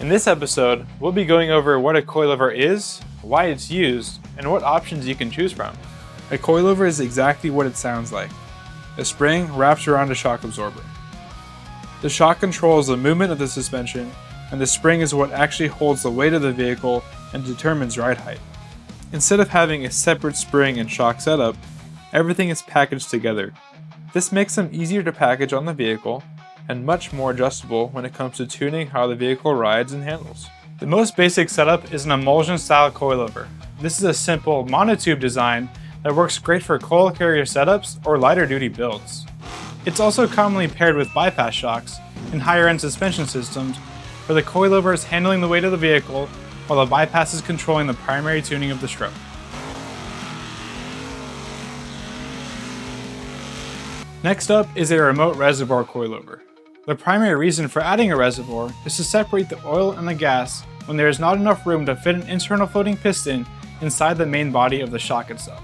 In this episode, we'll be going over what a coilover is, why it's used, and what options you can choose from. A coilover is exactly what it sounds like. A spring wraps around a shock absorber. The shock controls the movement of the suspension, and the spring is what actually holds the weight of the vehicle and determines ride height. Instead of having a separate spring and shock setup, everything is packaged together. This makes them easier to package on the vehicle and much more adjustable when it comes to tuning how the vehicle rides and handles. The most basic setup is an emulsion style coilover. This is a simple monotube design that works great for coil carrier setups or lighter duty builds. It's also commonly paired with bypass shocks in higher end suspension systems where the coilover is handling the weight of the vehicle while the bypass is controlling the primary tuning of the stroke. Next up is a remote reservoir coilover. The primary reason for adding a reservoir is to separate the oil and the gas when there is not enough room to fit an internal floating piston inside the main body of the shock itself.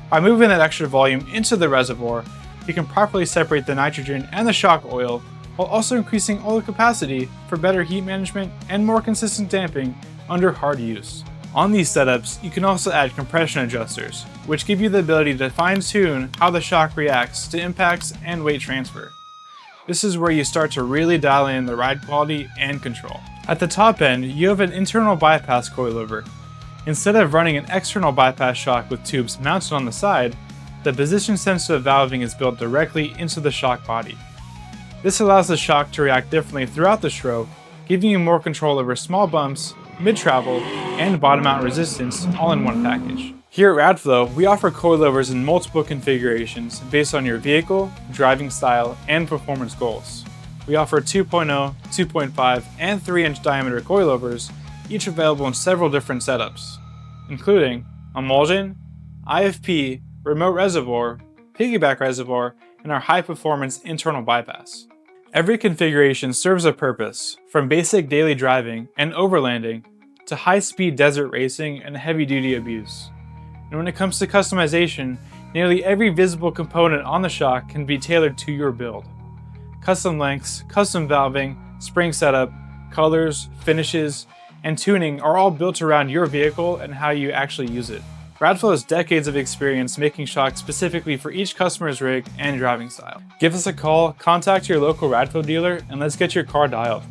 By moving that extra volume into the reservoir, you can properly separate the nitrogen and the shock oil while also increasing oil capacity for better heat management and more consistent damping under hard use. On these setups, you can also add compression adjusters, which give you the ability to fine-tune how the shock reacts to impacts and weight transfer. This is where you start to really dial in the ride quality and control. At the top end, you have an internal bypass coilover. Instead of running an external bypass shock with tubes mounted on the side, the position-sensitive valving is built directly into the shock body. This allows the shock to react differently throughout the stroke, giving you more control over small bumps, mid-travel, and bottom-out resistance all in one package. Here at Radflo, we offer coilovers in multiple configurations based on your vehicle, driving style, and performance goals. We offer 2.0, 2.5, and 3-inch diameter coilovers, each available in several different setups, including emulsion, IFP, remote reservoir, piggyback reservoir, and our high-performance internal bypass. Every configuration serves a purpose, from basic daily driving and overlanding to high-speed desert racing and heavy-duty abuse. And when it comes to customization, nearly every visible component on the shock can be tailored to your build. Custom lengths, custom valving, spring setup, colors, finishes, and tuning are all built around your vehicle and how you actually use it. Radflo has decades of experience making shocks specifically for each customer's rig and driving style. Give us a call, contact your local Radflo dealer, and let's get your car dialed.